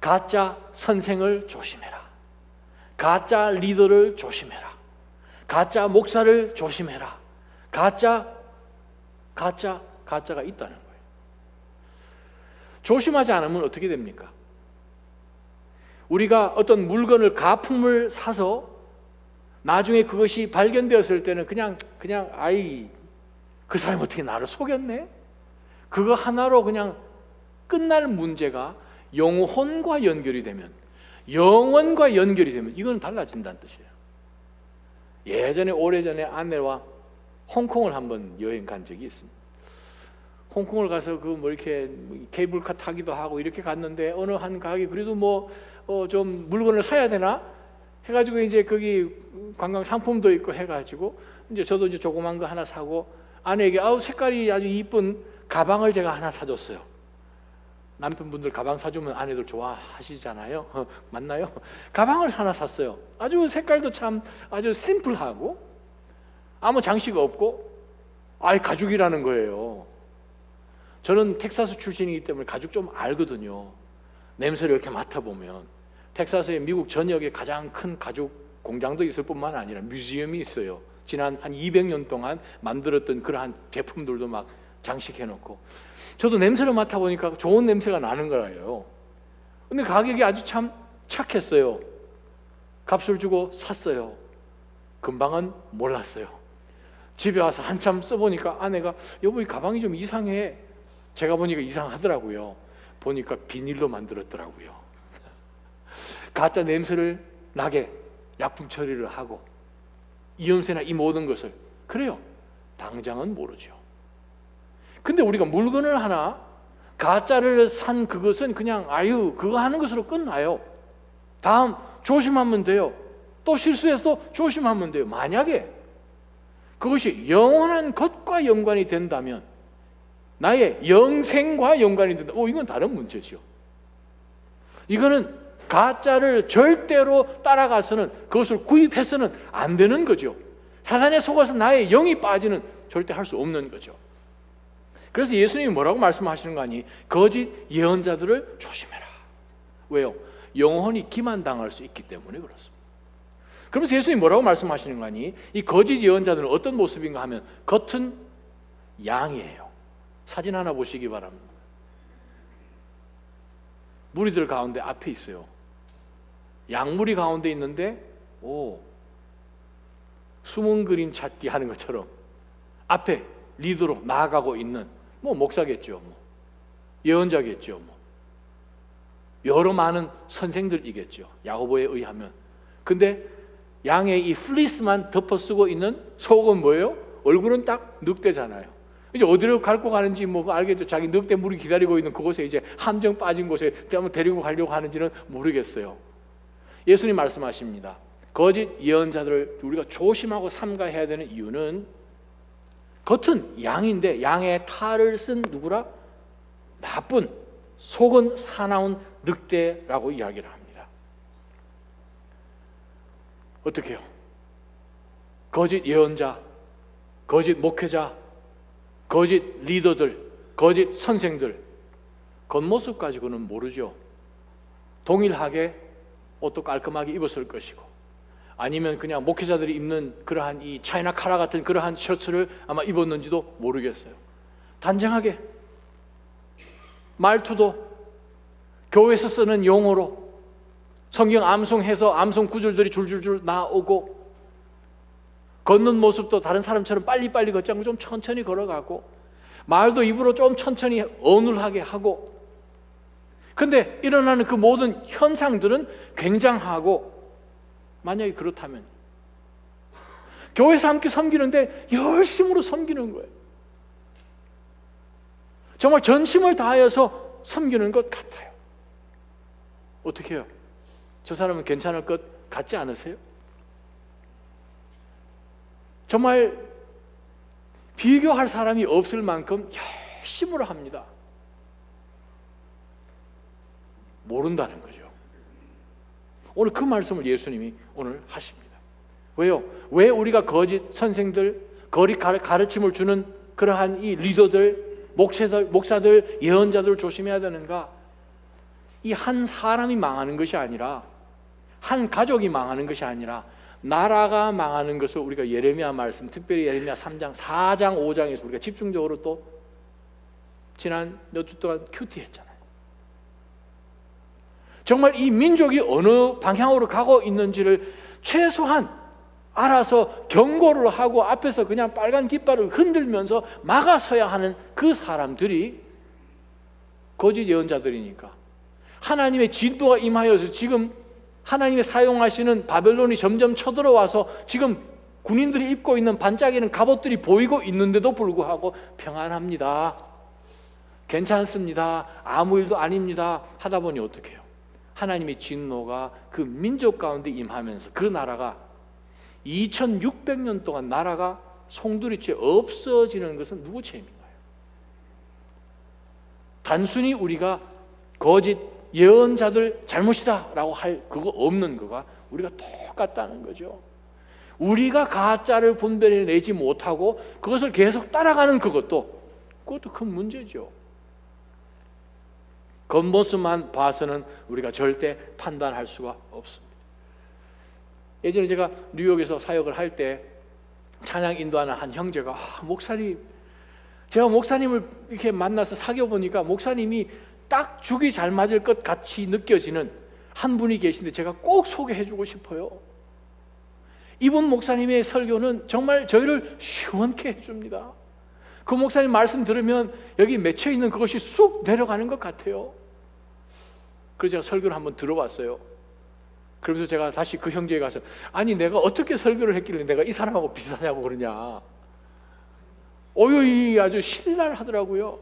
가짜 선생을 조심해라. 가짜 리더를 조심해라. 가짜 목사를 조심해라. 가짜가 있다는 거예요. 조심하지 않으면 어떻게 됩니까? 우리가 어떤 물건을, 가품을 사서 나중에 그것이 발견되었을 때는 그냥 아이, 그 사람이 어떻게 나를 속였네? 그거 하나로 그냥 끝날 문제가 영혼과 연결이 되면, 영원과 연결이 되면 이건 달라진다는 뜻이에요. 예전에, 오래전에 아내와 홍콩을 한번 여행 간 적이 있습니다. 홍콩을 가서 이렇게 케이블카 타기도 하고 이렇게 갔는데, 어느 한 가게 그래도 좀 물건을 사야 되나 해가지고 이제 거기 관광 상품도 있고 해가지고 이제 저도 이제 조그만 거 하나 사고, 아내에게 색깔이 아주 이쁜 가방을 제가 하나 사줬어요. 남편분들 가방 사주면 아내들 좋아하시잖아요. 맞나요? 가방을 하나 샀어요. 아주 색깔도 참 아주 심플하고 아무 장식 없고, 가죽이라는 거예요. 저는 텍사스 출신이기 때문에 가죽 좀 알거든요. 냄새를 이렇게 맡아보면 텍사스의 미국 전역에 가장 큰 가죽 공장도 있을 뿐만 아니라 뮤지엄이 있어요. 지난 한 200년 동안 만들었던 그러한 제품들도 막 장식해놓고, 저도 냄새를 맡아보니까 좋은 냄새가 나는 거예요. 근데 가격이 아주 참 착했어요. 값을 주고 샀어요. 금방은 몰랐어요. 집에 와서 한참 써보니까 아내가, 여보 이 가방이 좀 이상해. 제가 보니까 이상하더라고요. 보니까 비닐로 만들었더라고요. 가짜 냄새를 나게 약품 처리를 하고 이염새나 이 모든 것을, 그래요, 당장은 모르죠. 근데 우리가 물건을 하나 가짜를 산 그것은 그냥 그거 하는 것으로 끝나요. 다음 조심하면 돼요. 또 실수해서 조심하면 돼요. 만약에 그것이 영원한 것과 연관이 된다면, 나의 영생과 연관이 된다, 이건 다른 문제죠. 이거는 가짜를 절대로 따라가서는, 그것을 구입해서는 안 되는 거죠. 사단에 속아서 나의 영이 빠지는, 절대 할 수 없는 거죠. 그래서 예수님이 뭐라고 말씀하시는 거 아니? 거짓 예언자들을 조심해라. 왜요? 영혼이 기만당할 수 있기 때문에 그렇습니다. 그러면서 예수님이 뭐라고 말씀하시는 거 아니? 이 거짓 예언자들은 어떤 모습인가 하면 겉은 양이에요. 사진 하나 보시기 바랍니다. 무리들 가운데 앞에 있어요. 양무리 가운데 있는데 숨은 그림 찾기 하는 것처럼 앞에 리더로 나아가고 있는 목사겠죠, 예언자겠죠, 여러 많은 선생들이겠죠, 야고보에 의하면. 근데 양의 이 플리스만 덮어쓰고 있는 속은 뭐예요? 얼굴은 딱 늑대잖아요. 이제 어디로 갈고 가는지 알겠죠. 자기 늑대 물이 기다리고 있는 그곳에, 이제 함정 빠진 곳에 한번 데리고 가려고 하는지는 모르겠어요. 예수님 말씀하십니다. 거짓 예언자들을 우리가 조심하고 삼가해야 되는 이유는, 겉은 양인데 양의 탈을 쓴 누구라? 나쁜, 속은 사나운 늑대라고 이야기를 합니다. 어떻게 해요? 거짓 예언자, 거짓 목회자, 거짓 리더들, 거짓 선생들, 겉모습 가지고는 모르죠. 동일하게 옷도 깔끔하게 입었을 것이고, 아니면 그냥 목회자들이 입는 그러한 이 차이나 카라 같은 그러한 셔츠를 아마 입었는지도 모르겠어요. 단정하게 말투도 교회에서 쓰는 용어로 성경 암송해서 암송 구절들이 줄줄줄 나오고, 걷는 모습도 다른 사람처럼 빨리빨리 걷지 않고 좀 천천히 걸어가고, 말도 입으로 좀 천천히 어눌하게 하고. 그런데 일어나는 그 모든 현상들은 굉장하고, 만약에 그렇다면 교회에서 함께 섬기는데 열심으로 섬기는 거예요. 정말 전심을 다하여서 섬기는 것 같아요. 어떻게 해요? 저 사람은 괜찮을 것 같지 않으세요? 정말 비교할 사람이 없을 만큼 열심으로 합니다. 모른다는 거죠. 오늘 그 말씀을 예수님이 오늘 하십니다. 왜요? 왜 우리가 거짓 선생들, 거짓 가르침을 주는 그러한 이 리더들, 목사들, 예언자들을 조심해야 되는가? 이 한 사람이 망하는 것이 아니라, 한 가족이 망하는 것이 아니라 나라가 망하는 것을 우리가 예레미야 말씀, 특별히 예레미야 3장, 4장, 5장에서 우리가 집중적으로 또 지난 몇 주 동안 큐티했잖아요. 정말 이 민족이 어느 방향으로 가고 있는지를 최소한 알아서 경고를 하고 앞에서 그냥 빨간 깃발을 흔들면서 막아서야 하는 그 사람들이 거짓 예언자들이니까, 하나님의 진노가 임하여서 지금 하나님이 사용하시는 바벨론이 점점 쳐들어와서 지금 군인들이 입고 있는 반짝이는 갑옷들이 보이고 있는데도 불구하고 평안합니다, 괜찮습니다, 아무 일도 아닙니다 하다 보니 어떻게 해요? 하나님의 진노가 그 민족 가운데 임하면서 그 나라가 2600년 동안 나라가 송두리째 없어지는 것은 누구 책임인가요? 단순히 우리가 거짓 예언자들 잘못이다 라고 할 그거 없는 거가 우리가 똑같다는 거죠. 우리가 가짜를 분별해내지 못하고 그것을 계속 따라가는 그것도 큰 문제죠. 겉모습만 봐서는 우리가 절대 판단할 수가 없습니다. 예전에 제가 뉴욕에서 사역을 할 때 찬양 인도하는 한 형제가 목사님, 제가 목사님을 이렇게 만나서 사귀어 보니까 목사님이 딱 죽이 잘 맞을 것 같이 느껴지는 한 분이 계신데 제가 꼭 소개해 주고 싶어요. 이분 목사님의 설교는 정말 저희를 시원케 해줍니다. 그 목사님 말씀 들으면 여기 맺혀 있는 그것이 쑥 내려가는 것 같아요. 그래서 제가 설교를 한번 들어봤어요. 그러면서 제가 다시 그 형제에 가서, 아니 내가 어떻게 설교를 했길래 내가 이 사람하고 비슷하냐고 그러냐, 오요이 아주 신랄 하더라고요.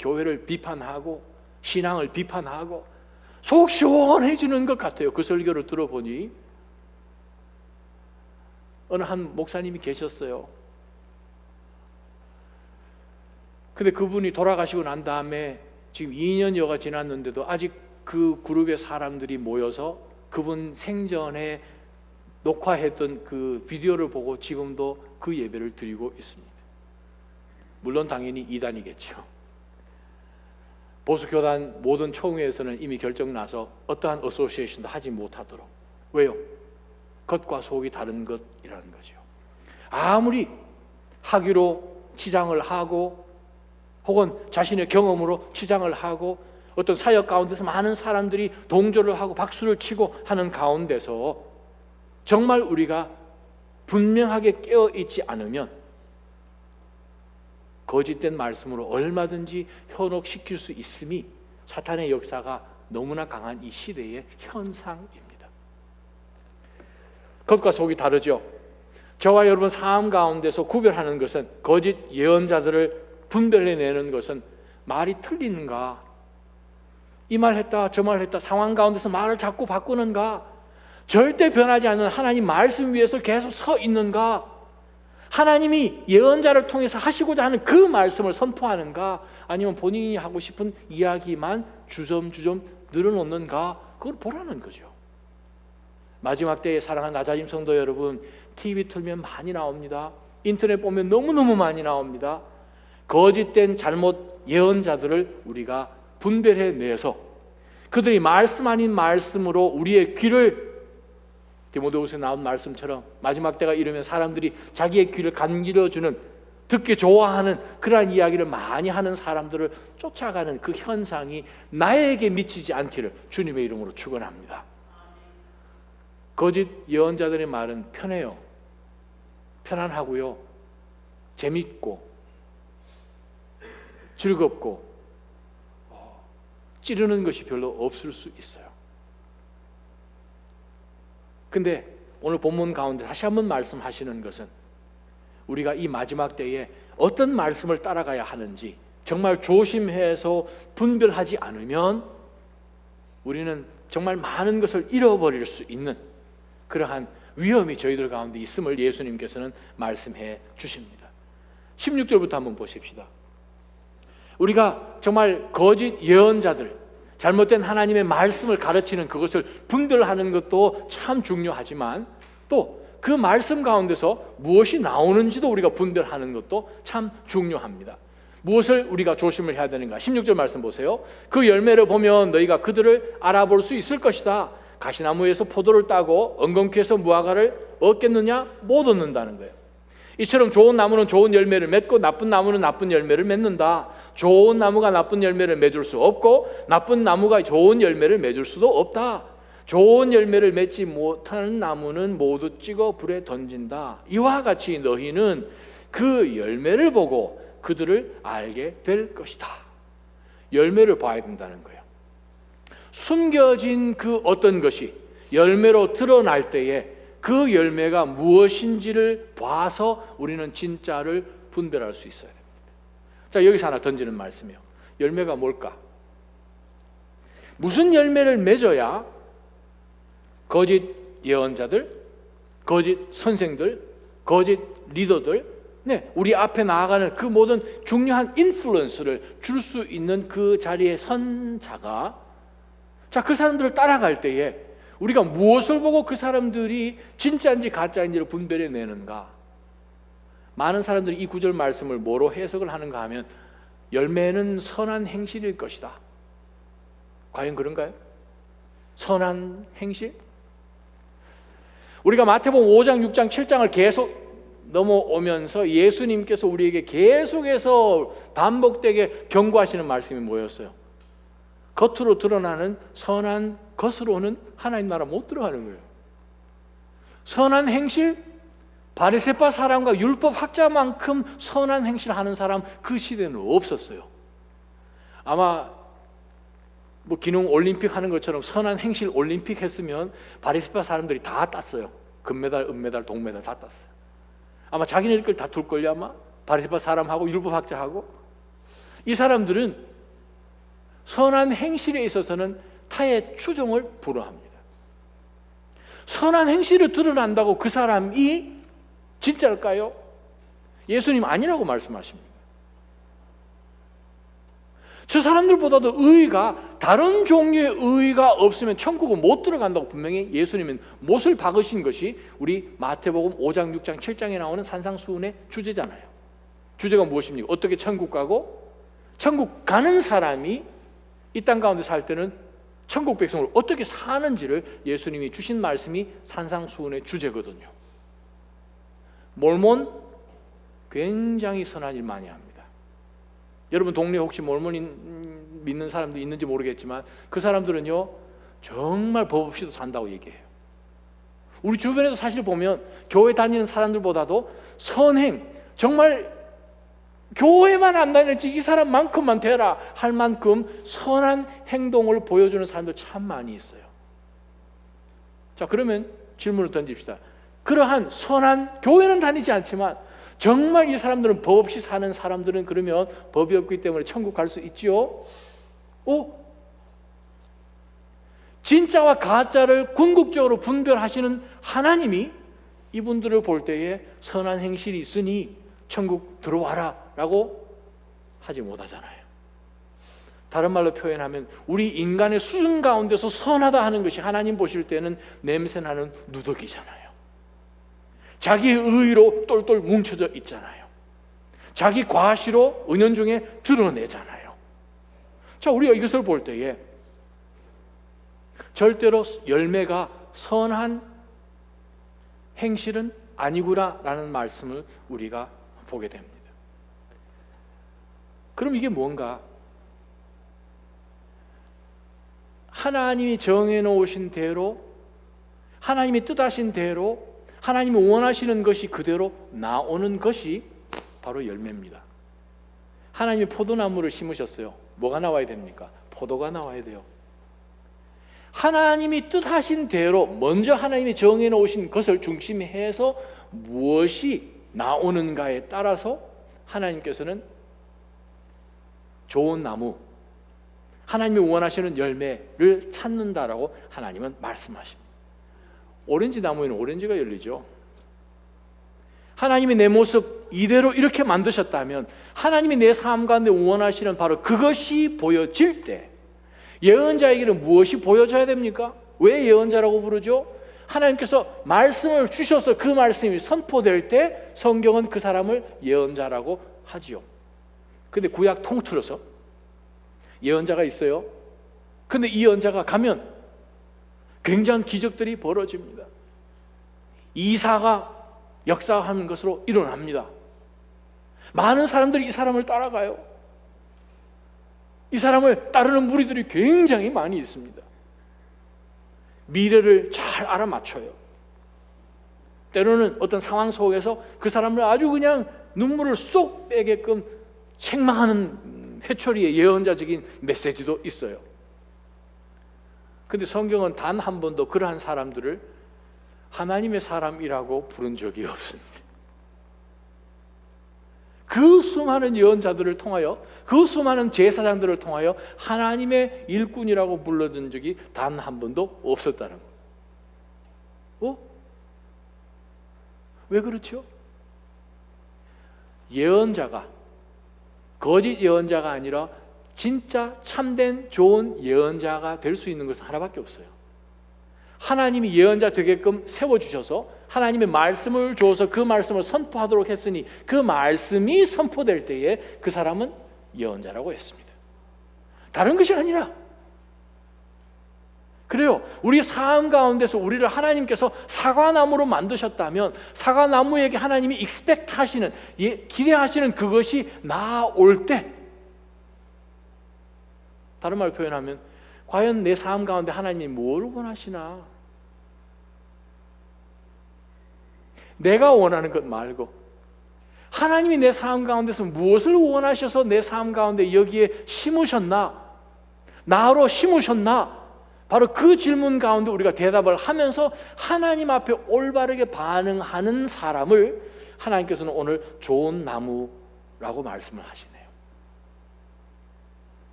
교회를 비판하고 신앙을 비판하고 속 시원해지는 것 같아요. 그 설교를 들어보니 어느 한 목사님이 계셨어요. 근데 그분이 돌아가시고 난 다음에 지금 2년여가 지났는데도 아직 그 그룹의 사람들이 모여서 그분 생전에 녹화했던 그 비디오를 보고 지금도 그 예배를 드리고 있습니다. 물론 당연히 이단이겠죠. 보수교단 모든 총회에서는 이미 결정나서 어떠한 어소시에이션도 하지 못하도록. 왜요? 겉과 속이 다른 것이라는 거죠. 아무리 학위로 치장을 하고 혹은 자신의 경험으로 치장을 하고 어떤 사역 가운데서 많은 사람들이 동조를 하고 박수를 치고 하는 가운데서 정말 우리가 분명하게 깨어있지 않으면 거짓된 말씀으로 얼마든지 현혹시킬 수 있음이 사탄의 역사가 너무나 강한 이 시대의 현상입니다. 겉과 속이 다르죠. 저와 여러분 삶 가운데서 구별하는 것은, 거짓 예언자들을 분별해내는 것은 말이 틀리는가, 이 말 했다 저 말 했다, 상황 가운데서 말을 자꾸 바꾸는가, 절대 변하지 않는 하나님 말씀 위에서 계속 서 있는가, 하나님이 예언자를 통해서 하시고자 하는 그 말씀을 선포하는가, 아니면 본인이 하고 싶은 이야기만 주섬주섬 늘어놓는가, 그걸 보라는 거죠. 마지막 때에 사랑하는 나자림 성도 여러분, TV 틀면 많이 나옵니다. 인터넷 보면 너무너무 많이 나옵니다. 거짓된 잘못 예언자들을 우리가 분별해내서 그들이 말씀 아닌 말씀으로 우리의 귀를, 디모데후서에 나온 말씀처럼 마지막 때가 이르면 사람들이 자기의 귀를 간지러주는, 듣기 좋아하는 그러한 이야기를 많이 하는 사람들을 쫓아가는 그 현상이 나에게 미치지 않기를 주님의 이름으로 축원합니다. 거짓 예언자들의 말은 편해요. 편안하고요, 재밌고 즐겁고 찌르는 것이 별로 없을 수 있어요. 근데 오늘 본문 가운데 다시 한번 말씀하시는 것은 우리가 이 마지막 때에 어떤 말씀을 따라가야 하는지 정말 조심해서 분별하지 않으면 우리는 정말 많은 것을 잃어버릴 수 있는 그러한 위험이 저희들 가운데 있음을 예수님께서는 말씀해 주십니다. 16절부터 한번 보십시다. 우리가 정말 거짓 예언자들, 잘못된 하나님의 말씀을 가르치는 그것을 분별하는 것도 참 중요하지만 또 그 말씀 가운데서 무엇이 나오는지도 우리가 분별하는 것도 참 중요합니다. 무엇을 우리가 조심을 해야 되는가? 16절 말씀 보세요. 그 열매를 보면 너희가 그들을 알아볼 수 있을 것이다. 가시나무에서 포도를 따고 엉겅퀴에서 무화과를 얻겠느냐? 못 얻는다는 거예요. 이처럼 좋은 나무는 좋은 열매를 맺고 나쁜 나무는 나쁜 열매를 맺는다. 좋은 나무가 나쁜 열매를 맺을 수 없고 나쁜 나무가 좋은 열매를 맺을 수도 없다. 좋은 열매를 맺지 못하는 나무는 모두 찍어 불에 던진다. 이와 같이 너희는 그 열매를 보고 그들을 알게 될 것이다. 열매를 봐야 된다는 거예요. 숨겨진 그 어떤 것이 열매로 드러날 때에 그 열매가 무엇인지를 봐서 우리는 진짜를 분별할 수 있어야 됩니다. 자, 여기서 하나 던지는 말씀이에요. 열매가 뭘까? 무슨 열매를 맺어야 거짓 예언자들, 거짓 선생들, 거짓 리더들, 우리 앞에 나아가는 그 모든 중요한 인플루언스를 줄 수 있는 그 자리에 선 자가, 자, 그 사람들을 따라갈 때에 우리가 무엇을 보고 그 사람들이 진짜인지 가짜인지를 분별해내는가? 많은 사람들이 이 구절 말씀을 뭐로 해석을 하는가 하면 열매는 선한 행실일 것이다. 과연 그런가요? 선한 행실? 우리가 마태복음 5장, 6장, 7장을 계속 넘어오면서 예수님께서 우리에게 계속해서 반복되게 경고하시는 말씀이 뭐였어요? 겉으로 드러나는 선한 것으로는 하나님 나라 못 들어가는 거예요. 선한 행실? 바리새파 사람과 율법 학자만큼 선한 행실을 하는 사람 그 시대는 없었어요. 아마 뭐 기능 올림픽 하는 것처럼 선한 행실 올림픽 했으면 바리새파 사람들이 다 땄어요. 금메달, 은메달, 동메달 다 땄어요. 아마 자기네들 다 둘걸요. 아마 바리새파 사람하고 율법 학자하고. 이 사람들은 선한 행실에 있어서는 타의 추종을 불허합니다. 선한 행실을 드러난다고 그 사람이 진짜일까요? 예수님 아니라고 말씀하십니다. 저 사람들보다도 의의가, 다른 종류의 의의가 없으면 천국은 못 들어간다고 분명히 예수님은 못을 박으신 것이 우리 마태복음 5장, 6장, 7장에 나오는 산상수훈의 주제잖아요. 주제가 무엇입니까? 어떻게 천국 가고, 천국 가는 사람이 이 땅 가운데 살 때는 천국 백성을 어떻게 사는지를 예수님이 주신 말씀이 산상수훈의 주제거든요. 몰몬 굉장히 선한 일 많이 합니다. 여러분 동네에 혹시 몰몬 믿는 사람도 있는지 모르겠지만 그 사람들은요 정말 법 없이도 산다고 얘기해요. 우리 주변에서 사실 보면 교회 다니는 사람들보다도 선행, 정말 교회만 안 다녔지 이 사람만큼만 되라 할 만큼 선한 행동을 보여주는 사람도 참 많이 있어요. 자, 그러면 질문을 던집시다. 그러한 선한, 교회는 다니지 않지만 정말 이 사람들은 법 없이 사는 사람들은 그러면 법이 없기 때문에 천국 갈 수 있지요? 진짜와 가짜를 궁극적으로 분별하시는 하나님이 이분들을 볼 때에 선한 행실이 있으니 천국 들어와라 라고 하지 못하잖아요. 다른 말로 표현하면 우리 인간의 수준 가운데서 선하다 하는 것이 하나님 보실 때는 냄새나는 누더기잖아요. 자기의 의의로 똘똘 뭉쳐져 있잖아요. 자기 과시로 은연중에 드러내잖아요. 자, 우리가 이것을 볼 때에 절대로 열매가 선한 행실은 아니구나라는 말씀을 우리가 보게 됩니다. 그럼 이게 뭔가? 하나님이 정해놓으신 대로, 하나님이 뜻하신 대로, 하나님이 원하시는 것이 그대로 나오는 것이 바로 열매입니다. 하나님이 포도나무를 심으셨어요. 뭐가 나와야 됩니까? 포도가 나와야 돼요. 하나님이 뜻하신 대로 먼저 하나님이 정해놓으신 것을 중심해서 무엇이 나오는가에 따라서 하나님께서는 좋은 나무, 하나님이 원하시는 열매를 찾는다라고 하나님은 말씀하십니다. 오렌지 나무에는 오렌지가 열리죠. 하나님이 내 모습 이대로 이렇게 만드셨다면 하나님이 내 삶 가운데 원하시는 바로 그것이 보여질 때 예언자에게는 무엇이 보여져야 됩니까? 왜 예언자라고 부르죠? 하나님께서 말씀을 주셔서 그 말씀이 선포될 때 성경은 그 사람을 예언자라고 하지요. 근데 구약 통틀어서 예언자가 있어요. 근데 이 예언자가 가면 굉장한 기적들이 벌어집니다. 이사가 역사하는 것으로 일어납니다. 많은 사람들이 이 사람을 따라가요. 이 사람을 따르는 무리들이 굉장히 많이 있습니다. 미래를 잘 알아맞혀요. 때로는 어떤 상황 속에서 그 사람을 아주 그냥 눈물을 쏙 빼게끔 책망하는 회초리의 예언자적인 메시지도 있어요. 근데 성경은 단 한 번도 그러한 사람들을 하나님의 사람이라고 부른 적이 없습니다. 그 수많은 예언자들을 통하여, 그 수많은 제사장들을 통하여 하나님의 일꾼이라고 불러준 적이 단 한 번도 없었다는 거예요. 왜 그렇죠? 예언자가 거짓 예언자가 아니라 진짜 참된 좋은 예언자가 될 수 있는 것은 하나밖에 없어요. 하나님이 예언자 되게끔 세워주셔서 하나님의 말씀을 주어서 그 말씀을 선포하도록 했으니 그 말씀이 선포될 때에 그 사람은 예언자라고 했습니다. 다른 것이 아니라 그래요. 우리 삶 가운데서 우리를 하나님께서 사과나무로 만드셨다면 사과나무에게 하나님이 expect 하시는, 기대하시는 그것이 나올 때, 다른 말로 표현하면 과연 내 삶 가운데 하나님이 뭘 원하시나? 내가 원하는 것 말고 하나님이 내 삶 가운데서 무엇을 원하셔서 내 삶 가운데 여기에 심으셨나? 나로 심으셨나? 바로 그 질문 가운데 우리가 대답을 하면서 하나님 앞에 올바르게 반응하는 사람을 하나님께서는 오늘 좋은 나무라고 말씀을 하시네요.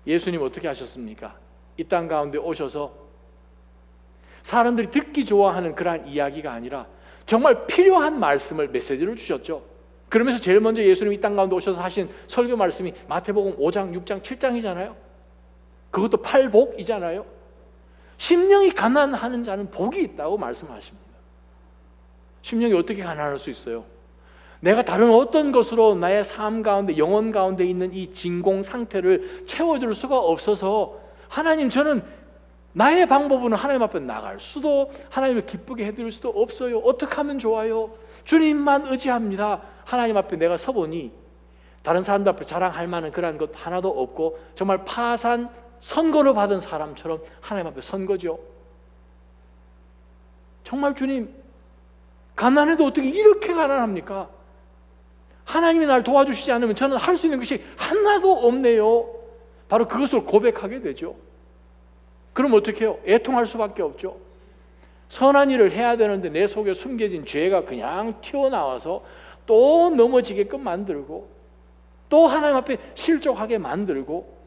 예수님 어떻게 하셨습니까? 이 땅 가운데 오셔서 사람들이 듣기 좋아하는 그러한 이야기가 아니라 정말 필요한 말씀을, 메시지를 주셨죠. 그러면서 제일 먼저 예수님이 이 땅 가운데 오셔서 하신 설교 말씀이 마태복음 5장, 6장, 7장이잖아요. 그것도 팔복이잖아요. 심령이 가난하는 자는 복이 있다고 말씀하십니다. 심령이 어떻게 가난할 수 있어요? 내가 다른 어떤 것으로 나의 삶 가운데, 영혼 가운데 있는 이 진공 상태를 채워줄 수가 없어서 하나님, 저는 나의 방법으로는 하나님 앞에 나갈 수도, 하나님을 기쁘게 해드릴 수도 없어요. 어떻게 하면 좋아요? 주님만 의지합니다. 하나님 앞에 내가 서보니 다른 사람들 앞에 자랑할 만한 그런 것 하나도 없고 정말 파산 선거를 받은 사람처럼 하나님 앞에 선 거죠. 정말 주님, 가난해도 어떻게 이렇게 가난합니까? 하나님이 날 도와주시지 않으면 저는 할 수 있는 것이 하나도 없네요. 바로 그것을 고백하게 되죠. 그럼 어떻게 해요? 애통할 수밖에 없죠. 선한 일을 해야 되는데 내 속에 숨겨진 죄가 그냥 튀어나와서 또 넘어지게끔 만들고 또 하나님 앞에 실족하게 만들고,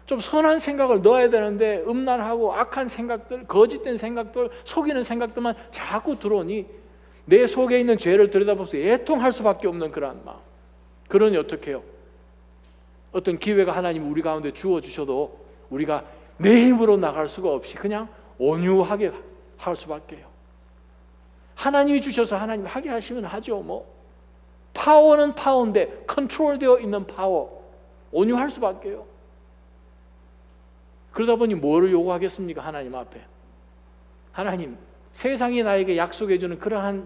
좀 선한 생각을 넣어야 되는데 음란하고 악한 생각들, 거짓된 생각들, 속이는 생각들만 자꾸 들어오니 내 속에 있는 죄를 들여다보면서 애통할 수밖에 없는 그러한 마음. 그러니 어떻게 해요? 어떤 기회가 하나님 우리 가운데 주어주셔도 우리가 내 힘으로 나갈 수가 없이 그냥 온유하게 할 수밖에 해요. 하나님이 주셔서 하나님이 하게 하시면 하죠. 파워는 파워인데 컨트롤되어 있는 파워, 온유할 수밖에 해요. 그러다 보니 뭐를 요구하겠습니까? 하나님 앞에. 하나님, 세상이 나에게 약속해 주는 그러한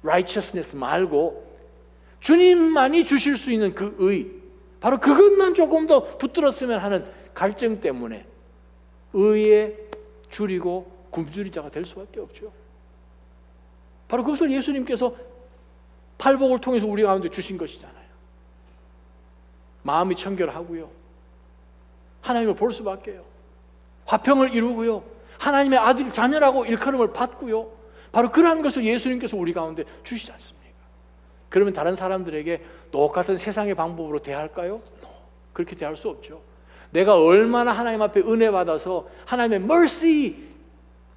righteousness 말고 주님만이 주실 수 있는 그 의, 바로 그것만 조금 더 붙들었으면 하는 갈증 때문에 의에 줄이고 굶주린 자가 될 수밖에 없죠. 바로 그것을 예수님께서 팔복을 통해서 우리 가운데 주신 것이잖아요. 마음이 청결하고요, 하나님을 볼 수밖에 해요. 화평을 이루고요, 하나님의 아들 자녀라고 일컬음을 받고요. 바로 그러한 것을 예수님께서 우리 가운데 주시지 않습니까? 그러면 다른 사람들에게 똑같은 세상의 방법으로 대할까요? 그렇게 대할 수 없죠. 내가 얼마나 하나님 앞에 은혜 받아서 하나님의 mercy,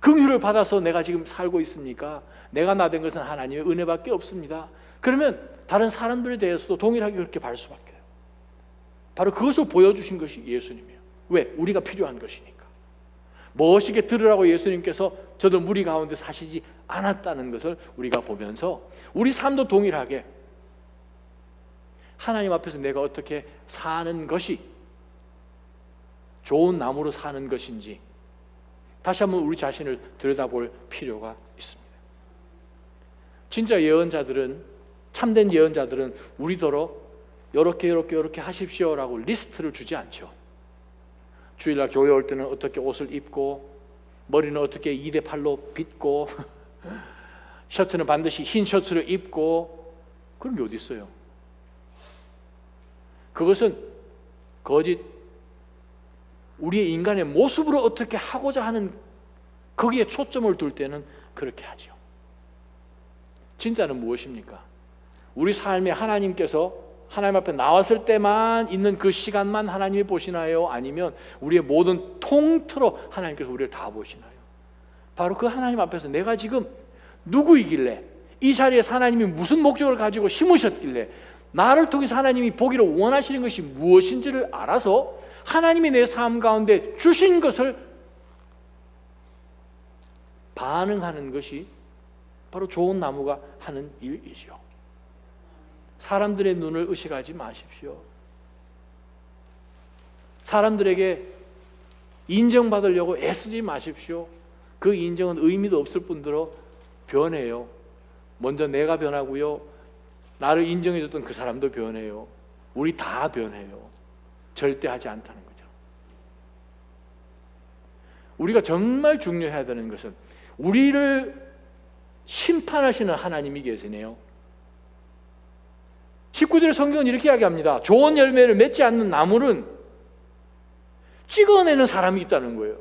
긍휼을 받아서 내가 지금 살고 있습니까? 내가 나된 것은 하나님의 은혜밖에 없습니다. 그러면 다른 사람들에 대해서도 동일하게 그렇게 발 수밖에 해요. 바로 그것을 보여주신 것이 예수님이에요. 왜? 우리가 필요한 것이니까. 무엇이게 들으라고 예수님께서 저도 무리 가운데 사시지 않았다는 것을 우리가 보면서 우리 삶도 동일하게 하나님 앞에서 내가 어떻게 사는 것이 좋은 나무로 사는 것인지 다시 한번 우리 자신을 들여다볼 필요가 있습니다. 진짜 예언자들은, 참된 예언자들은 우리더러 요렇게 하십시오라고 리스트를 주지 않죠. 주일날 교회 올 때는 어떻게 옷을 입고, 머리는 어떻게 2대8로 빗고, 셔츠는 반드시 흰 셔츠를 입고, 그런 게 어디 있어요? 그것은 거짓, 우리의 인간의 모습으로 어떻게 하고자 하는 거기에 초점을 둘 때는 그렇게 하죠. 진짜는 무엇입니까? 우리 삶에 하나님께서 하나님 앞에 나왔을 때만 있는 그 시간만 하나님이 보시나요? 아니면 우리의 모든 통틀어 하나님께서 우리를 다 보시나요? 바로 그 하나님 앞에서 내가 지금 누구이길래, 이 자리에서 하나님이 무슨 목적을 가지고 심으셨길래, 나를 통해서 하나님이 보기를 원하시는 것이 무엇인지를 알아서 하나님이 내 삶 가운데 주신 것을 반응하는 것이 바로 좋은 나무가 하는 일이죠. 사람들의 눈을 의식하지 마십시오. 사람들에게 인정받으려고 애쓰지 마십시오. 그 인정은 의미도 없을 뿐더러 변해요. 먼저 내가 변하고요, 나를 인정해줬던 그 사람도 변해요. 우리 다 변해요. 절대 하지 않다는 거죠. 우리가 정말 중요해야 되는 것은 우리를 심판하시는 하나님이 계시네요. 19절 성경은 이렇게 이야기합니다. 좋은 열매를 맺지 않는 나무는 찍어내는 사람이 있다는 거예요.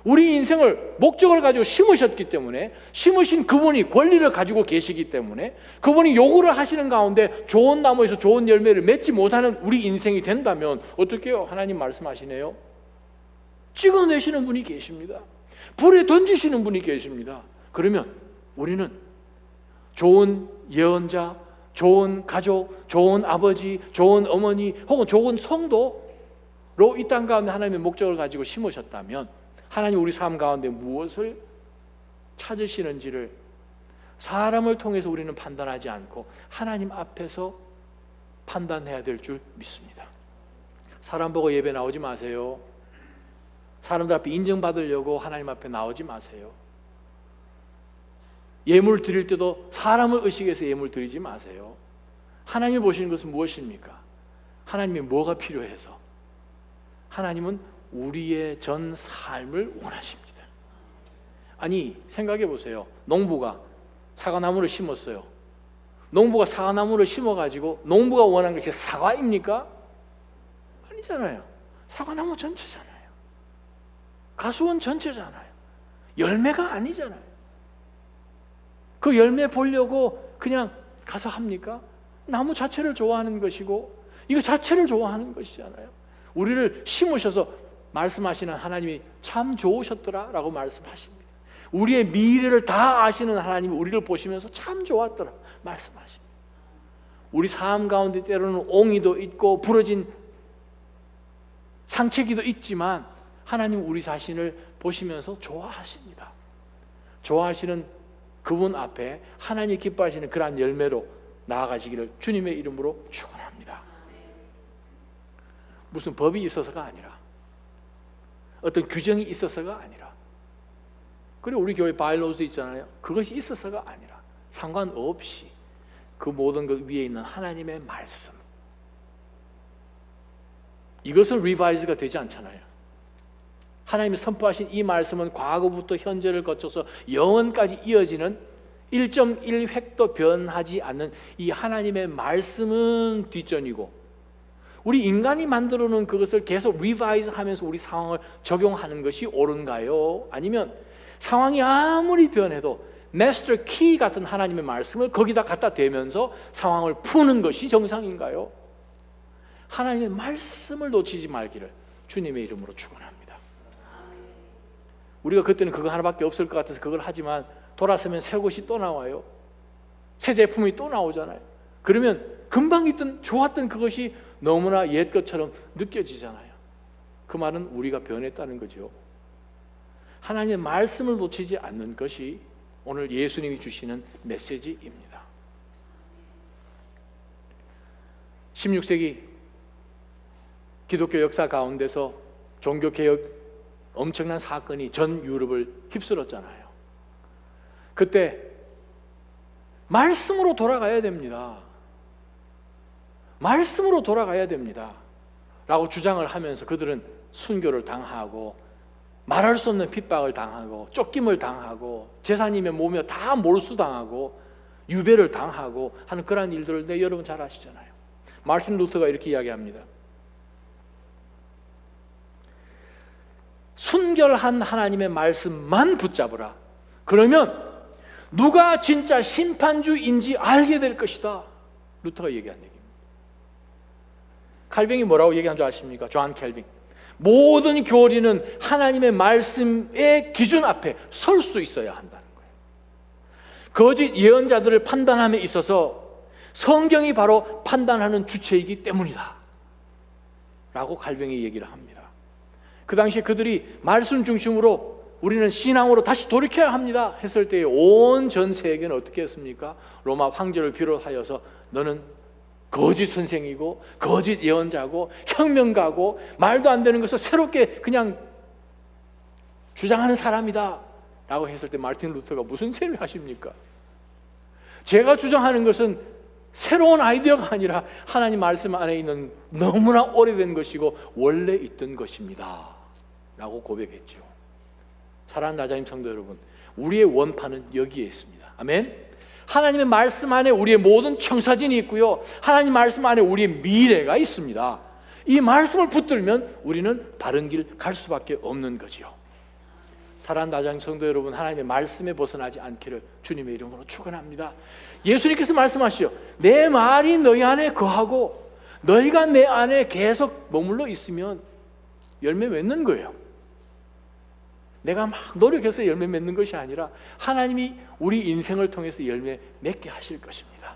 우리 인생을 목적을 가지고 심으셨기 때문에, 심으신 그분이 권리를 가지고 계시기 때문에, 그분이 요구를 하시는 가운데 좋은 나무에서 좋은 열매를 맺지 못하는 우리 인생이 된다면 어떻게 해요? 하나님 말씀하시네요. 찍어내시는 분이 계십니다. 불에 던지시는 분이 계십니다. 그러면 우리는 좋은 예언자, 좋은 가족, 좋은 아버지, 좋은 어머니 혹은 좋은 성도로 이 땅 가운데 하나님의 목적을 가지고 심으셨다면 하나님 우리 삶 가운데 무엇을 찾으시는지를 사람을 통해서 우리는 판단하지 않고 하나님 앞에서 판단해야 될 줄 믿습니다. 사람 보고 예배 나오지 마세요. 사람들 앞에 인정받으려고 하나님 앞에 나오지 마세요. 예물 드릴 때도 사람을 의식해서 예물 드리지 마세요. 하나님이 보시는 것은 무엇입니까? 하나님이 뭐가 필요해서? 하나님은 우리의 전 삶을 원하십니다. 아니, 생각해 보세요. 농부가 사과나무를 심었어요. 농부가 사과나무를 심어가지고 농부가 원하는 것이 사과입니까? 아니잖아요. 사과나무 전체잖아요. 가수원 전체잖아요. 열매가 아니잖아요. 그 열매 보려고 그냥 가서 합니까? 나무 자체를 좋아하는 것이고 이거 자체를 좋아하는 것이잖아요. 우리를 심으셔서 말씀하시는 하나님이 참 좋으셨더라 라고 말씀하십니다. 우리의 미래를 다 아시는 하나님이 우리를 보시면서 참 좋았더라 말씀하십니다. 우리 삶 가운데 때로는 옹이도 있고 부러진 상처기도 있지만 하나님은 우리 자신을 보시면서 좋아하십니다. 좋아하시는 그분 앞에 하나님이 기뻐하시는 그러한 열매로 나아가시기를 주님의 이름으로 축원합니다. 무슨 법이 있어서가 아니라, 어떤 규정이 있어서가 아니라, 그리고 우리 교회 바일로스 있잖아요. 그것이 있어서가 아니라 상관없이 그 모든 것 위에 있는 하나님의 말씀, 이것은 리바이즈가 되지 않잖아요. 하나님이 선포하신 이 말씀은 과거부터 현재를 거쳐서 영원까지 이어지는 1.1획도 변하지 않는 이 하나님의 말씀은 뒷전이고, 우리 인간이 만들어 놓은 그것을 계속 리바이즈 하면서 우리 상황을 적용하는 것이 옳은가요? 아니면 상황이 아무리 변해도 마스터 키 같은 하나님의 말씀을 거기다 갖다 대면서 상황을 푸는 것이 정상인가요? 하나님의 말씀을 놓치지 말기를 주님의 이름으로 축원합니다. 우리가 그때는 그거 하나밖에 없을 것 같아서 그걸 하지만 돌아서면 새 것이 또 나와요. 새 제품이 또 나오잖아요. 그러면 금방 있던 좋았던 그것이 너무나 옛 것처럼 느껴지잖아요. 그 말은 우리가 변했다는 거죠. 하나님의 말씀을 놓치지 않는 것이 오늘 예수님이 주시는 메시지입니다. 16세기 기독교 역사 가운데서 종교개혁 엄청난 사건이 전 유럽을 휩쓸었잖아요. 그때 말씀으로 돌아가야 됩니다. 말씀으로 돌아가야 됩니다 라고 주장을 하면서 그들은 순교를 당하고 말할 수 없는 핍박을 당하고 쫓김을 당하고 제사님의 몸에 다 몰수당하고 유배를 당하고 하는 그러한 일들을 여러분 잘 아시잖아요. 마르틴 루터가 이렇게 이야기합니다. 순결한 하나님의 말씀만 붙잡으라. 그러면 누가 진짜 심판주인지 알게 될 것이다. 루터가 얘기한 얘기입니다. 칼뱅이 뭐라고 얘기한 줄 아십니까? 존 캘빙. 모든 교리는 하나님의 말씀의 기준 앞에 설 수 있어야 한다는 거예요. 거짓 예언자들을 판단함에 있어서 성경이 바로 판단하는 주체이기 때문이다 라고 칼뱅이 얘기를 합니다. 그 당시에 그들이 말씀 중심으로 우리는 신앙으로 다시 돌이켜야 합니다 했을 때 온 전 세계는 어떻게 했습니까? 로마 황제를 비롯하여서 너는 거짓 선생이고 거짓 예언자고 혁명가고 말도 안 되는 것을 새롭게 그냥 주장하는 사람이다 라고 했을 때 마르틴 루터가 무슨 소리를 하십니까? 제가 주장하는 것은 새로운 아이디어가 아니라 하나님 말씀 안에 있는 너무나 오래된 것이고 원래 있던 것입니다 라고 고백했죠. 사랑하는 나자님 성도 여러분, 우리의 원판은 여기에 있습니다. 아멘. 하나님의 말씀 안에 우리의 모든 청사진이 있고요, 하나님 말씀 안에 우리의 미래가 있습니다. 이 말씀을 붙들면 우리는 바른 길 갈 수밖에 없는 거지요. 사랑하는 나자님 성도 여러분, 하나님의 말씀에 벗어나지 않기를 주님의 이름으로 축원합니다. 예수님께서 말씀하시죠. 내 말이 너희 안에 거하고 너희가 내 안에 계속 머물러 있으면 열매 맺는 거예요. 내가 막 노력해서 열매 맺는 것이 아니라 하나님이 우리 인생을 통해서 열매 맺게 하실 것입니다.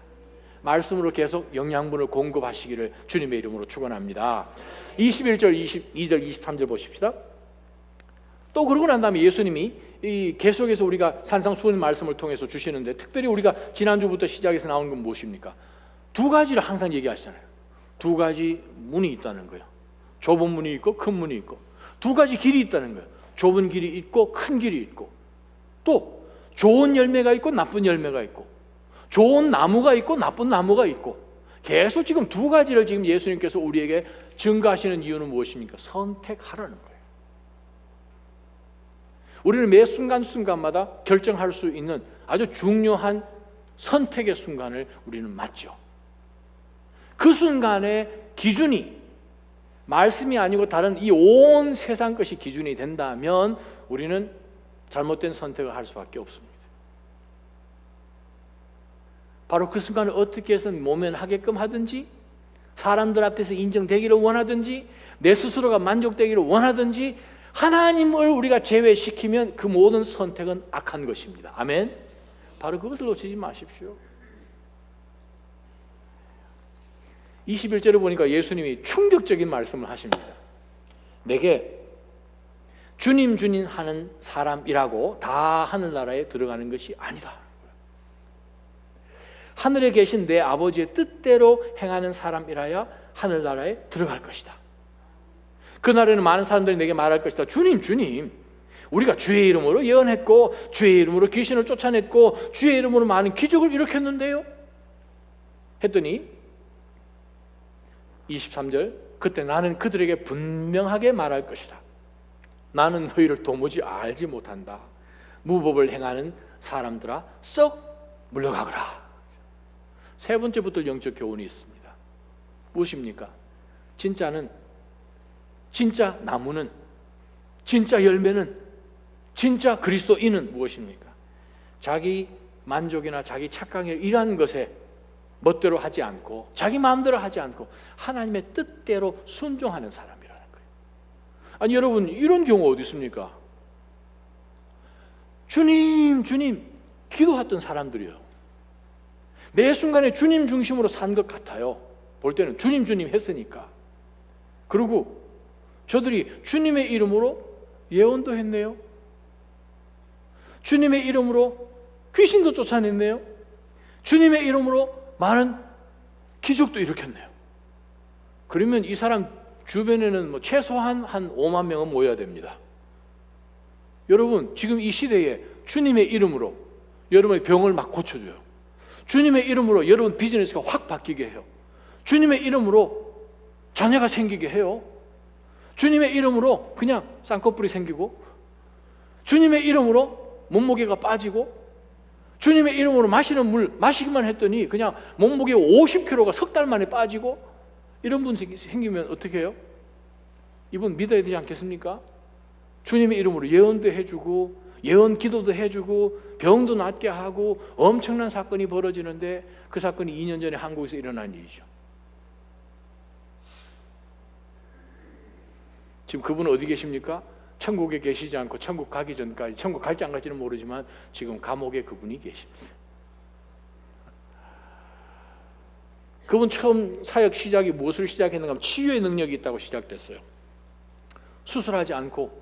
말씀으로 계속 영양분을 공급하시기를 주님의 이름으로 축원합니다. 21절, 22절, 23절 보십시다. 또 그러고 난 다음에 예수님이 계속해서 우리가 산상수훈 말씀을 통해서 주시는데, 특별히 우리가 지난주부터 시작해서 나온 건 무엇입니까? 두 가지를 항상 얘기하시잖아요. 두 가지 문이 있다는 거예요. 좁은 문이 있고 큰 문이 있고, 두 가지 길이 있다는 거예요. 좁은 길이 있고 큰 길이 있고, 또 좋은 열매가 있고 나쁜 열매가 있고, 좋은 나무가 있고 나쁜 나무가 있고, 계속 지금 두 가지를 지금 예수님께서 우리에게 증거하시는 이유는 무엇입니까? 선택하라는 거예요. 우리는 매 순간순간마다 결정할 수 있는 아주 중요한 선택의 순간을 우리는 맞죠. 그 순간의 기준이 말씀이 아니고 다른 이 온 세상 것이 기준이 된다면 우리는 잘못된 선택을 할 수밖에 없습니다. 바로 그 순간을 어떻게 해서 모면하게끔 하든지, 사람들 앞에서 인정되기를 원하든지, 내 스스로가 만족되기를 원하든지, 하나님을 우리가 제외시키면 그 모든 선택은 악한 것입니다. 아멘. 바로 그것을 놓치지 마십시오. 21절에 보니까 예수님이 충격적인 말씀을 하십니다. 내게 주님 주님 하는 사람이라고 다 하늘나라에 들어가는 것이 아니다. 하늘에 계신 내 아버지의 뜻대로 행하는 사람이라야 하늘나라에 들어갈 것이다. 그날에는 많은 사람들이 내게 말할 것이다. 주님 주님, 우리가 주의 이름으로 예언했고 주의 이름으로 귀신을 쫓아냈고 주의 이름으로 많은 기적을 일으켰는데요 했더니 23절, 그때 나는 그들에게 분명하게 말할 것이다. 나는 너희를 도무지 알지 못한다. 무법을 행하는 사람들아 썩 물러가거라. 세 번째부터 영적 교훈이 있습니다. 무엇입니까? 진짜 나무는, 진짜 열매는, 진짜 그리스도인은 무엇입니까? 자기 만족이나 자기 착각이 이러한 것에 멋대로 하지 않고 자기 마음대로 하지 않고 하나님의 뜻대로 순종하는 사람이라는 거예요. 아니 여러분, 이런 경우 어디 있습니까? 주님 주님 기도했던 사람들이요, 매 순간에 주님 중심으로 산 것 같아요. 볼 때는 주님 주님 했으니까. 그리고 저들이 주님의 이름으로 예언도 했네요. 주님의 이름으로 귀신도 쫓아냈네요. 주님의 이름으로 많은 기적도 일으켰네요. 그러면 이 사람 주변에는 뭐 최소한 한 5만 명은 모여야 됩니다. 여러분, 지금 이 시대에 주님의 이름으로 여러분의 병을 막 고쳐줘요. 주님의 이름으로 여러분 비즈니스가 확 바뀌게 해요. 주님의 이름으로 자녀가 생기게 해요. 주님의 이름으로 그냥 쌍꺼풀이 생기고, 주님의 이름으로 몸무게가 빠지고, 주님의 이름으로 마시는 물 마시기만 했더니 그냥 몸무게 50kg가 석 달 만에 빠지고, 이런 분 생기면 어떻게 해요? 이분 믿어야 되지 않겠습니까? 주님의 이름으로 예언도 해주고 예언 기도도 해주고 병도 낫게 하고 엄청난 사건이 벌어지는데, 그 사건이 2년 전에 한국에서 일어난 일이죠. 지금 그분은 어디 계십니까? 천국에 계시지 않고 천국 가기 전까지, 천국 갈지 안 갈지는 모르지만 지금 감옥에 그분이 계십니다. 그분 처음 사역 시작이 무엇을 시작했는가 하면 치유의 능력이 있다고 시작됐어요. 수술하지 않고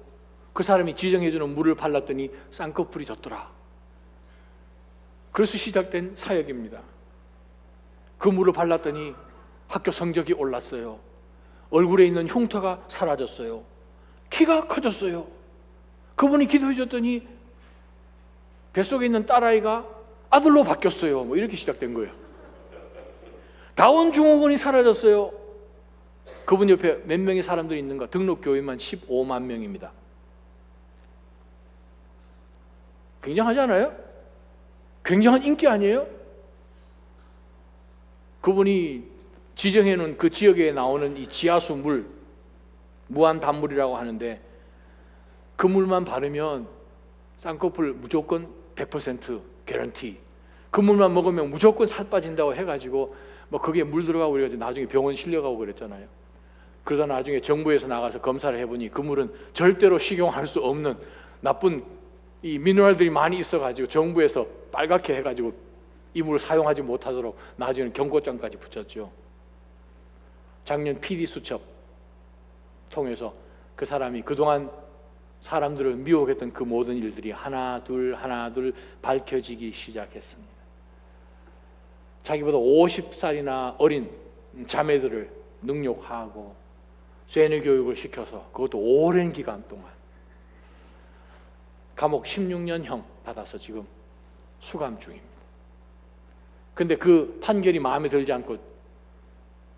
그 사람이 지정해주는 물을 발랐더니 쌍꺼풀이 졌더라. 그래서 시작된 사역입니다. 그 물을 발랐더니 학교 성적이 올랐어요. 얼굴에 있는 흉터가 사라졌어요. 키가 커졌어요. 그분이 기도해 줬더니 뱃속에 있는 딸아이가 아들로 바뀌었어요. 뭐 이렇게 시작된 거예요. 다운 증후군이 사라졌어요. 그분 옆에 몇 명의 사람들이 있는가? 등록 교인만 15만 명입니다. 굉장하지 않아요? 굉장한 인기 아니에요? 그분이 지정해 놓은 그 지역에 나오는 이 지하수 물, 무한 단물이라고 하는데, 그 물만 바르면 쌍꺼풀 무조건 100% 개런티, 그 물만 먹으면 무조건 살 빠진다고 해가지고 뭐 거기에 물 들어가고 그래가지고 나중에 병원 실려가고 그랬잖아요. 그러다 나중에 정부에서 나가서 검사를 해보니 그 물은 절대로 식용할 수 없는 나쁜 이 미네랄들이 많이 있어가지고 정부에서 빨갛게 해가지고 이 물을 사용하지 못하도록 나중에는 경고장까지 붙였죠. 작년 PD 수첩 통해서 그 사람이 그동안 사람들을 미혹했던 그 모든 일들이 하나 둘 밝혀지기 시작했습니다. 자기보다 50살이나 어린 자매들을 능욕하고 쇠뇌 교육을 시켜서, 그것도 오랜 기간 동안 감옥 16년형 받아서 지금 수감 중입니다. 근데 그 판결이 마음에 들지 않고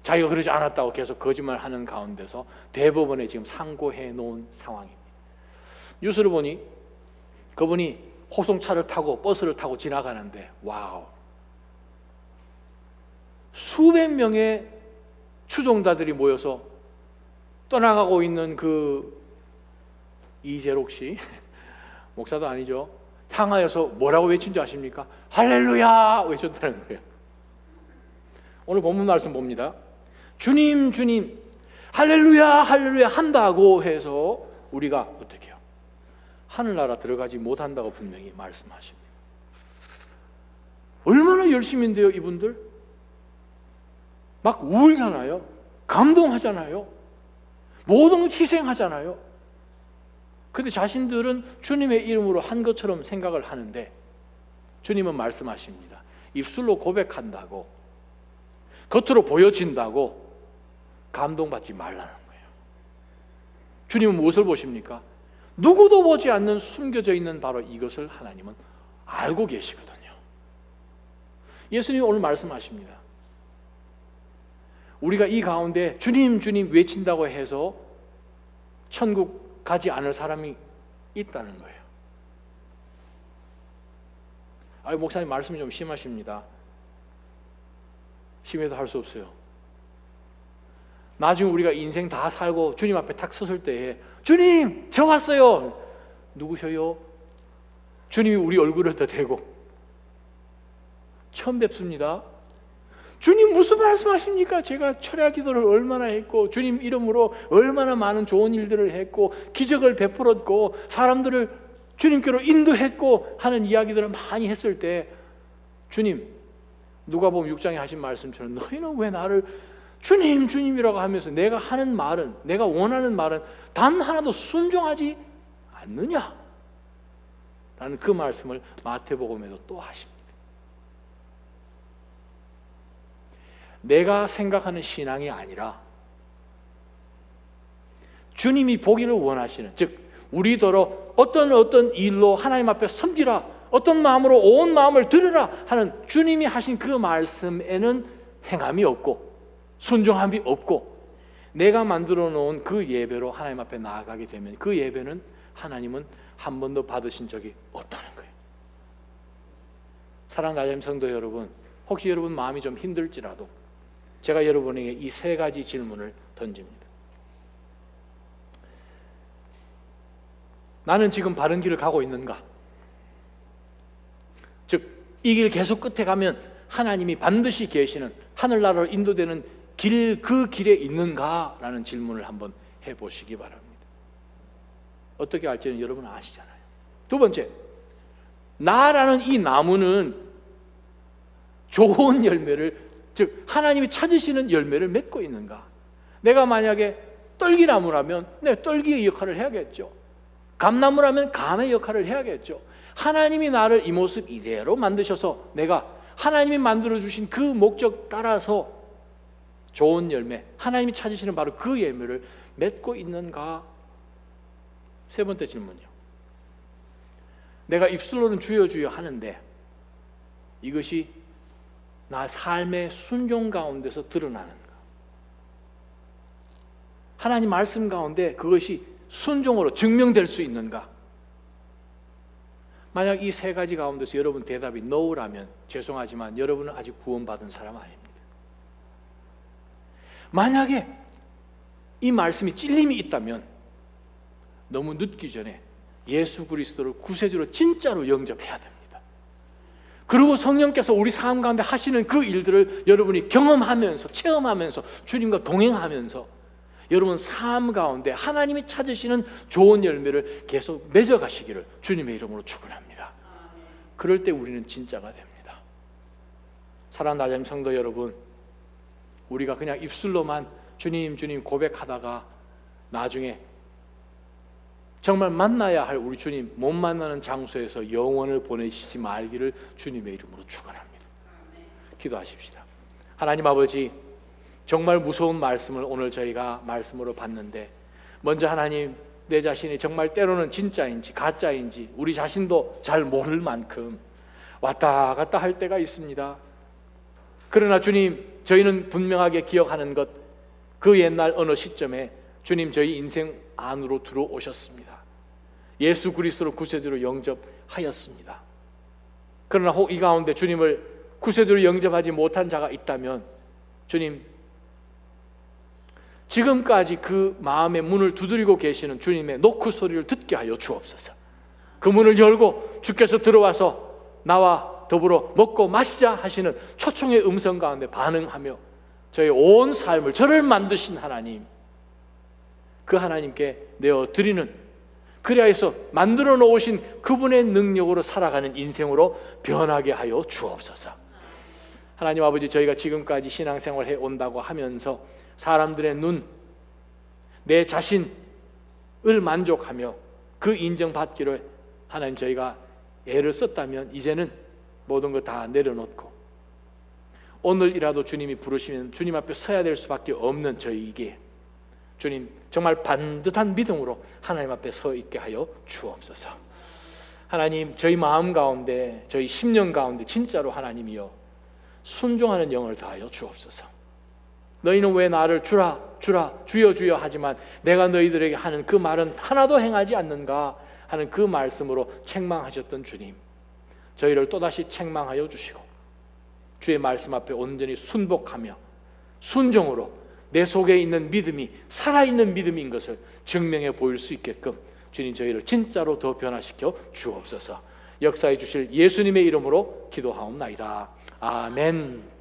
자기가 그러지 않았다고 계속 거짓말하는 가운데서 대법원에 지금 상고해 놓은 상황입니다. 뉴스를 보니 그분이 호송차를 타고 버스를 타고 지나가는데, 와우, 수백 명의 추종자들이 모여서 떠나가고 있는 그 이재록 씨, 목사도 아니죠, 향하여서 뭐라고 외친 줄 아십니까? 할렐루야 외쳤다는 거예요. 오늘 본문 말씀 봅니다. 주님 주님 할렐루야 할렐루야 한다고 해서 우리가 어떻게 해요? 하늘나라 들어가지 못한다고 분명히 말씀하십니다. 얼마나 열심인데요, 이분들? 막 울잖아요. 감동하잖아요. 모든 걸 희생하잖아요. 근데 자신들은 주님의 이름으로 한 것처럼 생각을 하는데, 주님은 말씀하십니다. 입술로 고백한다고, 겉으로 보여진다고 감동받지 말라는 거예요. 주님은 무엇을 보십니까? 누구도 보지 않는 숨겨져 있는 바로 이것을 하나님은 알고 계시거든요. 예수님이 오늘 말씀하십니다. 우리가 이 가운데 주님 주님 외친다고 해서 천국 가지 않을 사람이 있다는 거예요. 아유, 목사님 말씀이 좀 심하십니다. 심해도 할 수 없어요. 나중에 우리가 인생 다 살고 주님 앞에 탁 섰을 때에, 주님 저 왔어요. 누구셔요? 주님이 우리 얼굴을 더 대고, 처음 뵙습니다. 주님 무슨 말씀하십니까? 제가 철야 기도를 얼마나 했고 주님 이름으로 얼마나 많은 좋은 일들을 했고 기적을 베풀었고 사람들을 주님께로 인도했고 하는 이야기들을 많이 했을 때, 주님, 누가복음 6장에 하신 말씀처럼 너희는 왜 나를 주님 주님이라고 하면서 내가 하는 말은, 내가 원하는 말은 단 하나도 순종하지 않느냐? 라는 그 말씀을 마태복음에도 또 하십니다. 내가 생각하는 신앙이 아니라 주님이 보기를 원하시는, 즉 우리더러 어떤 일로 하나님 앞에 섬기라, 어떤 마음으로 온 마음을 들으라 하는 주님이 하신 그 말씀에는 행함이 없고 순종함이 없고 내가 만들어 놓은 그 예배로 하나님 앞에 나아가게 되면 그 예배는 하나님은 한 번도 받으신 적이 없다는 거예요. 사랑하는 하나님 성도 여러분, 혹시 여러분 마음이 좀 힘들지라도 제가 여러분에게 이 세 가지 질문을 던집니다. 나는 지금 바른 길을 가고 있는가? 즉, 이 길 계속 끝에 가면 하나님이 반드시 계시는 하늘나라로 인도되는 길, 그 길에 있는가라는 질문을 한번 해보시기 바랍니다. 어떻게 할지는 여러분 아시잖아요. 두 번째, 나라는 이 나무는 좋은 열매를, 즉 하나님이 찾으시는 열매를 맺고 있는가? 내가 만약에 떨기나무라면 내 떨기의 역할을 해야겠죠. 감나무라면 감의 역할을 해야겠죠. 하나님이 나를 이 모습 이대로 만드셔서 내가 하나님이 만들어주신 그 목적 따라서 좋은 열매, 하나님이 찾으시는 바로 그 열매를 맺고 있는가? 세 번째 질문이요. 내가 입술로는 주여 주여 하는데 이것이 나 삶의 순종 가운데서 드러나는가? 하나님 말씀 가운데 그것이 순종으로 증명될 수 있는가? 만약 이 세 가지 가운데서 여러분 대답이 no라면 죄송하지만 여러분은 아직 구원받은 사람 아닙니다. 만약에 이 말씀이 찔림이 있다면 너무 늦기 전에 예수 그리스도를 구세주로 진짜로 영접해야 됩니다. 그리고 성령께서 우리 삶 가운데 하시는 그 일들을 여러분이 경험하면서 체험하면서 주님과 동행하면서 여러분 삶 가운데 하나님이 찾으시는 좋은 열매를 계속 맺어가시기를 주님의 이름으로 축원합니다. 그럴 때 우리는 진짜가 됩니다. 사랑하는 하나님 성도 여러분, 우리가 그냥 입술로만 주님 주님 고백하다가 나중에 정말 만나야 할 우리 주님 못 만나는 장소에서 영원을 보내시지 말기를 주님의 이름으로 축원합니다. 기도하십시다. 하나님 아버지, 정말 무서운 말씀을 오늘 저희가 말씀으로 봤는데 먼저 하나님, 내 자신이 정말 때로는 진짜인지 가짜인지 우리 자신도 잘 모를 만큼 왔다 갔다 할 때가 있습니다. 그러나 주님, 저희는 분명하게 기억하는 것, 그 옛날 어느 시점에 주님 저희 인생 안으로 들어오셨습니다. 예수 그리스도를 구세주로 영접하였습니다. 그러나 혹 이 가운데 주님을 구세주로 영접하지 못한 자가 있다면 주님, 지금까지 그 마음의 문을 두드리고 계시는 주님의 노크 소리를 듣게 하여 주옵소서. 그 문을 열고 주께서 들어와서 나와 더불어 먹고 마시자 하시는 초청의 음성 가운데 반응하며 저의 온 삶을, 저를 만드신 하나님, 그 하나님께 내어드리는, 그래야 해서 만들어 놓으신 그분의 능력으로 살아가는 인생으로 변하게 하여 주옵소서. 하나님 아버지, 저희가 지금까지 신앙생활 해온다고 하면서 사람들의 눈, 내 자신을 만족하며 그 인정받기를 하나님 저희가 애를 썼다면 이제는 모든 거 다 내려놓고 오늘이라도 주님이 부르시면 주님 앞에 서야 될 수밖에 없는 저희에게 주님 정말 반듯한 믿음으로 하나님 앞에 서 있게 하여 주옵소서. 하나님, 저희 마음 가운데, 저희 심령 가운데 진짜로 하나님이여 순종하는 영을 다하여 주옵소서. 너희는 왜 나를 주라 주라 주여 주여 하지만 내가 너희들에게 하는 그 말은 하나도 행하지 않는가 하는 그 말씀으로 책망하셨던 주님, 저희를 또다시 책망하여 주시고 주의 말씀 앞에 온전히 순복하며 순종으로 내 속에 있는 믿음이 살아있는 믿음인 것을 증명해 보일 수 있게끔 주님 저희를 진짜로 더 변화시켜 주옵소서. 역사해 주실 예수님의 이름으로 기도하옵나이다. 아멘.